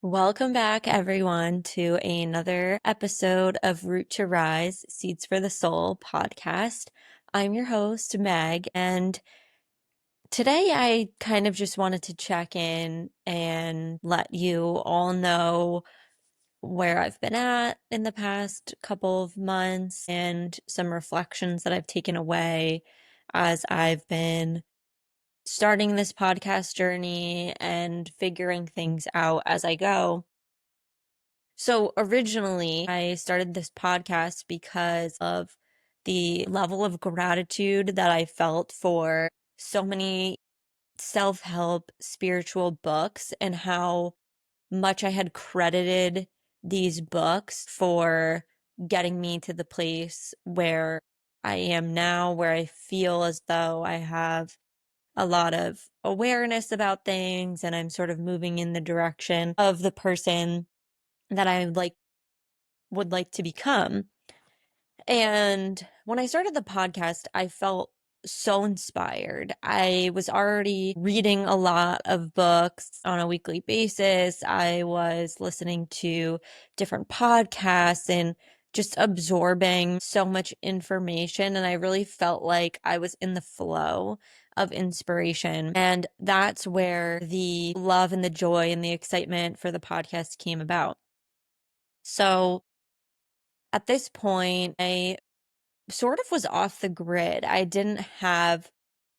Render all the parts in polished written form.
Welcome back, everyone, to another episode of Root to Rise Seeds for the Soul podcast. I'm your host, Meg, and today I kind of just wanted to check in and let you all know where I've been at in the past couple of months and some reflections that I've taken away as I've been starting this podcast journey and figuring things out as I go. So originally, I started this podcast because of the level of gratitude that I felt for so many self-help spiritual books and how much I had credited these books for getting me to the place where I am now, where I feel as though I have a lot of awareness about things and I'm sort of moving in the direction of the person that I would like to become. And when I started the podcast, I felt so inspired. I was already reading a lot of books on a weekly basis. I was listening to different podcasts and just absorbing so much information. And I really felt like I was in the flow of inspiration. And that's where the love and the joy and the excitement for the podcast came about. So at this point, I sort of was off the grid. I didn't have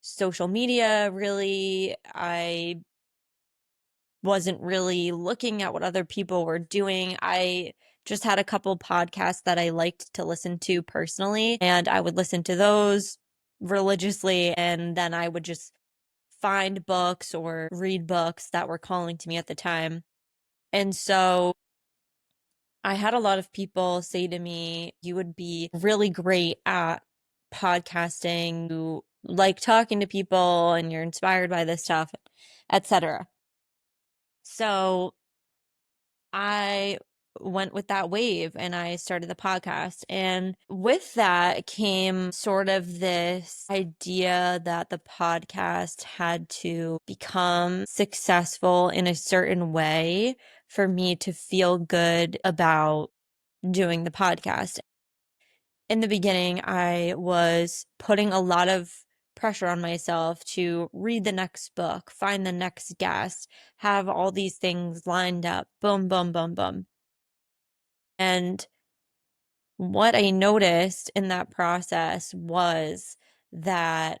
social media really. I wasn't really looking at what other people were doing. I just had a couple podcasts that I liked to listen to personally, and I would listen to those religiously, and then I would just find books or read books that were calling to me at the time. And so I had a lot of people say to me, you would be really great at podcasting. You like talking to people and you're inspired by this stuff, etc. So I went with that wave and I started the podcast. And with that came sort of this idea that the podcast had to become successful in a certain way for me to feel good about doing the podcast. In the beginning, I was putting a lot of pressure on myself to read the next book, find the next guest, have all these things lined up, boom, boom, boom, boom. And what I noticed in that process was that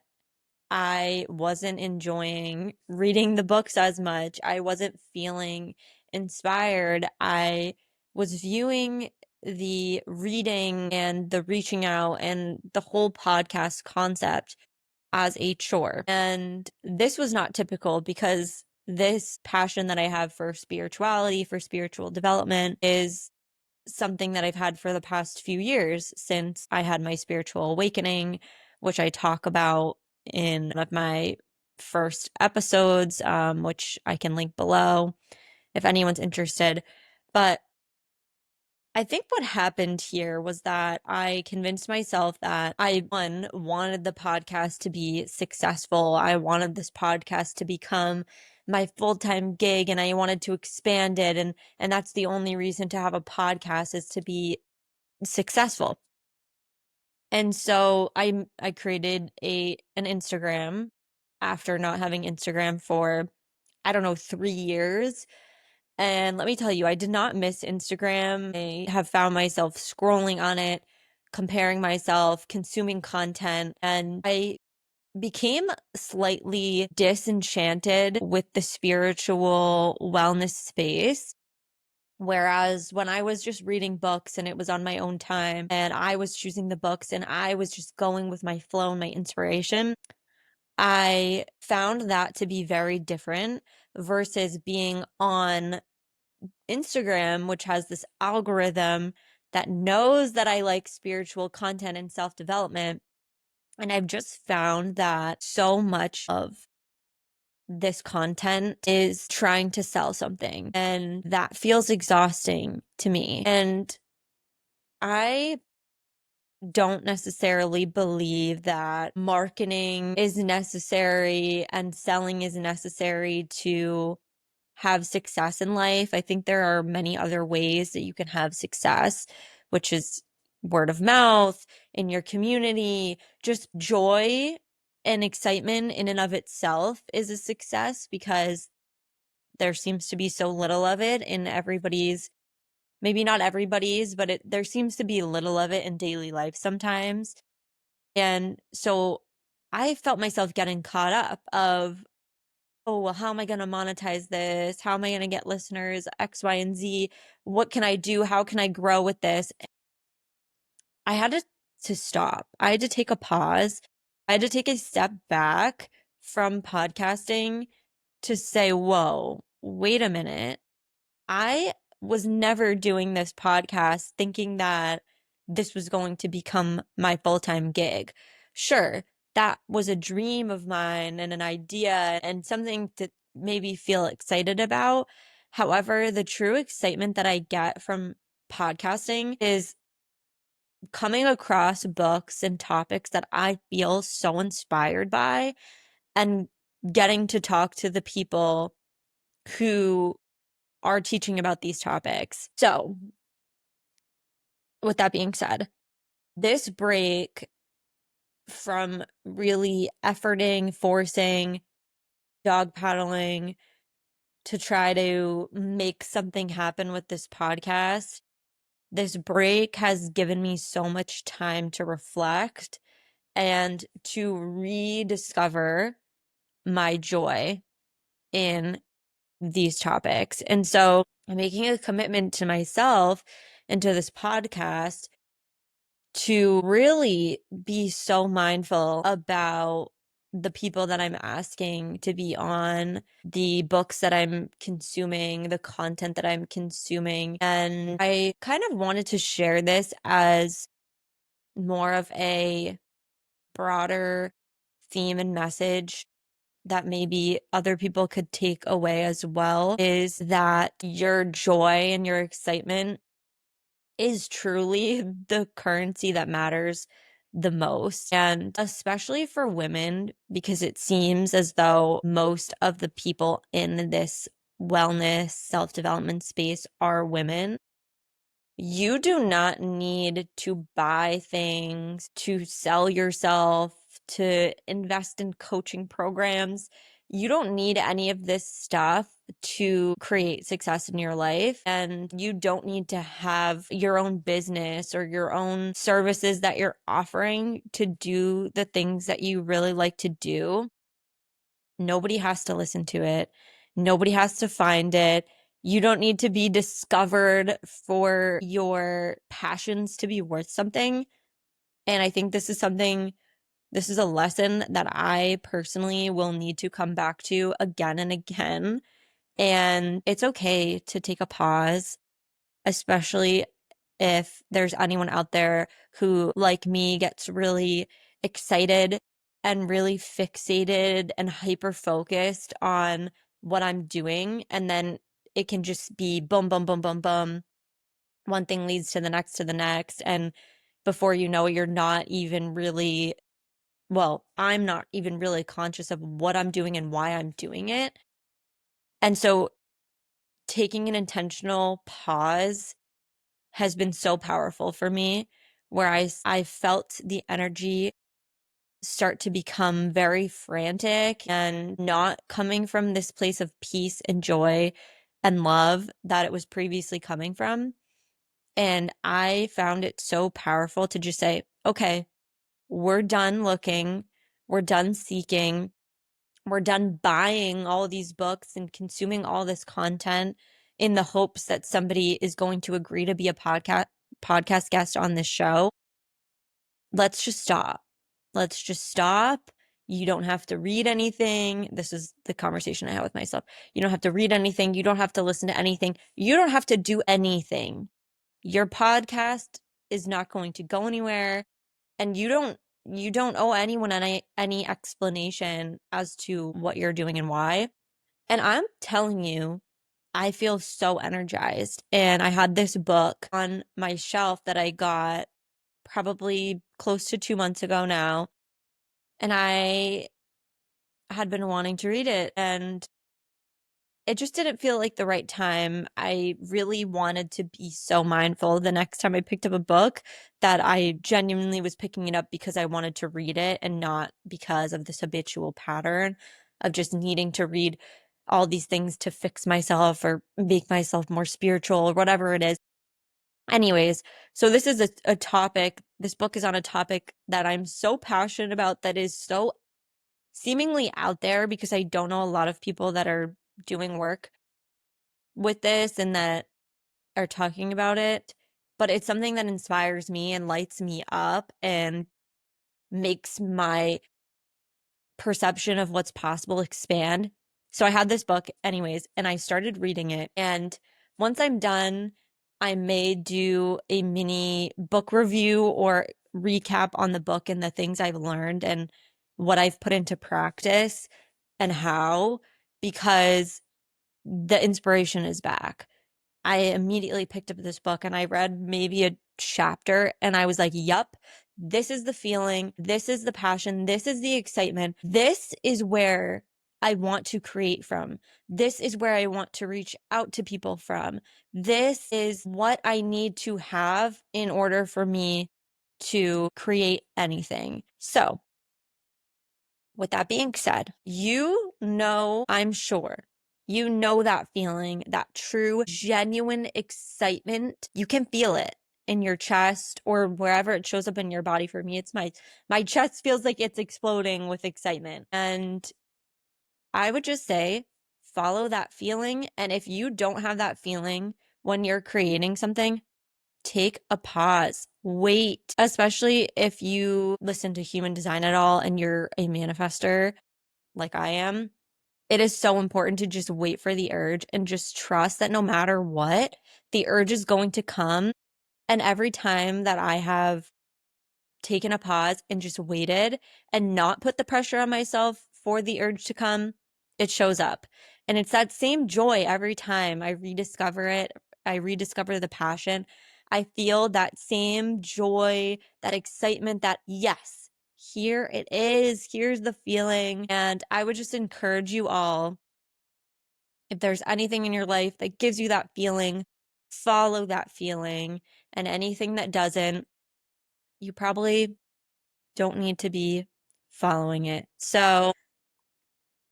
I wasn't enjoying reading the books as much. I wasn't feeling inspired. I was viewing the reading and the reaching out and the whole podcast concept as a chore. And this was not typical because this passion that I have for spirituality, for spiritual development, is something that I've had for the past few years since I had my spiritual awakening, which I talk about in one of my first episodes, which I can link below if anyone's interested. But I think what happened here was that I convinced myself that I, one, wanted the podcast to be successful. I wanted this podcast to become my full-time gig and I wanted to expand it. And that's the only reason to have a podcast is to be successful. And so I created an Instagram after not having Instagram for, I don't know, 3 years. And let me tell you, I did not miss Instagram. I have found myself scrolling on it, comparing myself, consuming content, and I became slightly disenchanted with the spiritual wellness space. Whereas when I was just reading books and it was on my own time and I was choosing the books and I was just going with my flow and my inspiration, I found that to be very different versus being on Instagram, which has this algorithm that knows that I like spiritual content and self-development. And I've just found that so much of this content is trying to sell something, and that feels exhausting to me. And I don't necessarily believe that marketing is necessary and selling is necessary to have success in life. I think there are many other ways that you can have success, which is word of mouth, in your community. Just joy and excitement in and of itself is a success because there seems to be so little of it in everybody's, maybe not everybody's, but there seems to be little of it in daily life sometimes. And so I felt myself getting caught up of, oh, well, how am I going to monetize this? How am I going to get listeners? X, Y, and Z. What can I do? How can I grow with this? I had to stop. I had to take a pause. I had to take a step back from podcasting to say, whoa, wait a minute. I was never doing this podcast thinking that this was going to become my full-time gig. Sure, that was a dream of mine and an idea and something to maybe feel excited about. However, the true excitement that I get from podcasting is coming across books and topics that I feel so inspired by and getting to talk to the people who are teaching about these topics. So, with that being said, this break from really efforting, forcing, dog paddling to try to make something happen with this podcast, this break has given me so much time to reflect and to rediscover my joy in these topics. And so I'm making a commitment to myself and to this podcast to really be so mindful about the people that I'm asking to be on, the books that I'm consuming, the content that I'm consuming. And I kind of wanted to share this as more of a broader theme and message that maybe other people could take away as well, is that your joy and your excitement is truly the currency that matters the most. And especially for women, because it seems as though most of the people in this wellness, self-development space are women. You do not need to buy things, to sell yourself, to invest in coaching programs. You don't need any of this stuff to create success in your life. And you don't need to have your own business or your own services that you're offering to do the things that you really like to do. Nobody has to listen to it. Nobody has to find it. You don't need to be discovered for your passions to be worth something. And I think this is a lesson that I personally will need to come back to again and again. And it's okay to take a pause, especially if there's anyone out there who, like me, gets really excited and really fixated and hyper focused on what I'm doing. And then it can just be boom, boom, boom, boom, boom. One thing leads to the next, to the next. And before you know it, you're not even really, well, I'm not even really conscious of what I'm doing and why I'm doing it. And so taking an intentional pause has been so powerful for me, where I felt the energy start to become very frantic and not coming from this place of peace and joy and love that it was previously coming from. And I found it so powerful to just say, okay, we're done looking, we're done seeking, we're done buying all these books and consuming all this content in the hopes that somebody is going to agree to be a podcast guest on this show. Let's just stop. Let's just stop. You don't have to read anything. This is the conversation I had with myself. You don't have to read anything. You don't have to listen to anything. You don't have to do anything. Your podcast is not going to go anywhere, and you don't owe anyone any explanation as to what you're doing and why. And I'm telling you, I feel so energized. And I had this book on my shelf that I got probably close to 2 months ago now. And I had been wanting to read it. And it just didn't feel like the right time. I really wanted to be so mindful the next time I picked up a book that I genuinely was picking it up because I wanted to read it and not because of this habitual pattern of just needing to read all these things to fix myself or make myself more spiritual or whatever it is. Anyways, so this is a topic, this book is on a topic that I'm so passionate about that is so seemingly out there because I don't know a lot of people that are doing work with this and that are talking about it, but it's something that inspires me and lights me up and makes my perception of what's possible expand. So I had this book anyways, and I started reading it. And once I'm done, I may do a mini book review or recap on the book and the things I've learned and what I've put into practice and how, because the inspiration is back. I immediately picked up this book and I read maybe a chapter and I was like, yup, this is the feeling. This is the passion. This is the excitement. This is where I want to create from. This is where I want to reach out to people from. This is what I need to have in order for me to create anything. So, with that being said, I'm sure you know that feeling, that true, genuine excitement. You can feel it in your chest or wherever it shows up in your body. For me, it's my chest feels like it's exploding with excitement. And I would just say follow that feeling. And if you don't have that feeling when you're creating something, take a pause. Wait, especially if you listen to human design at all and you're a manifester like I am. It is so important to just wait for the urge and just trust that no matter what, the urge is going to come. And every time that I have taken a pause and just waited and not put the pressure on myself for the urge to come, it shows up. And it's that same joy every time I rediscover it. I rediscover the passion. I feel that same joy, that excitement, that yes, here it is. Here's the feeling. And I would just encourage you all, if there's anything in your life that gives you that feeling, follow that feeling. And anything that doesn't, you probably don't need to be following it. So,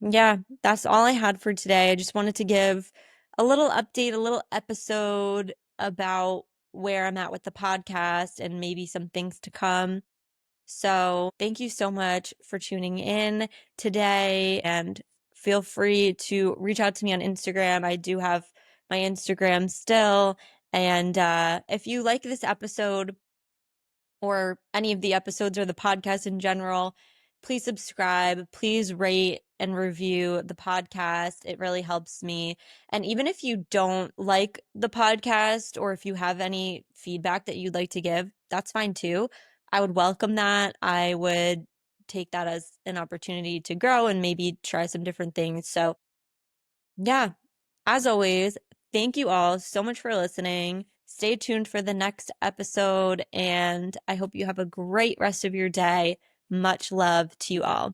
yeah, that's all I had for today. I just wanted to give a little update, a little episode about where I'm at with the podcast and maybe some things to come. So, thank you so much for tuning in today and feel free to reach out to me on Instagram. I do have my Instagram still. And if you like this episode, or any of the episodes or the podcast in general, please subscribe, please rate and review the podcast. It really helps me. And even if you don't like the podcast or if you have any feedback that you'd like to give, that's fine too. I would welcome that. I would take that as an opportunity to grow and maybe try some different things. So, yeah, as always, thank you all so much for listening. Stay tuned for the next episode, and I hope you have a great rest of your day. Much love to you all.